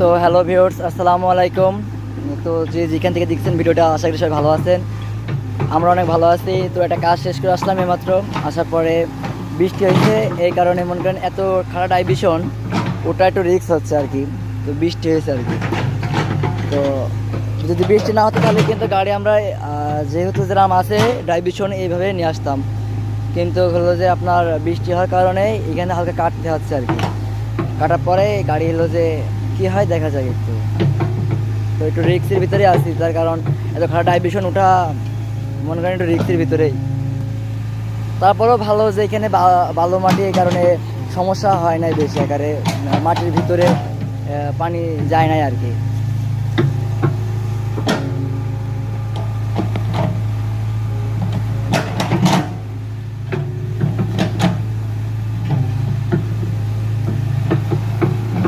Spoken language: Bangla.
তো হ্যালো ভিউয়ার্স, আসসালামু আলাইকুম। তো যেখান থেকে দেখছেন ভিডিওটা, আশা করি সবাই ভালো আছেন। আমরা অনেক ভালো আছি। তো একটা কাজ শেষ করে আসলাম এইমাত্র। আসার পরে বৃষ্টি হয়েছে, এই কারণে মনে করেন এত খারাপ ডাইভিশন, ওটা একটু রিস্ক হচ্ছে আর কি। তো বৃষ্টি হয়েছে আর কি। তো যদি বৃষ্টি না হতো তাহলে কিন্তু গাড়ি আমরা যেহেতু যেরাম আছে ডাইভিশন এইভাবে নিয়ে আসতাম, কিন্তু হলো যে আপনার বৃষ্টি হওয়ার কারণে এখানে হালকা কাটতে হচ্ছে আর কি। কাটার পরে গাড়ি হলো যে কি হয় দেখা যায় একটু। তো একটু রিক্সের ভিতরে আছি, তার কারণ এত খারাপ ডাইভিশন ওঠা মনে করেন একটু রিক্সের ভিতরেই। তারপরেও ভালো যে এখানে বালু মাটি, এই কারণে সমস্যা হয় নাই বেশি আকারে। মাটির ভিতরে পানি যায় নাই আর কি।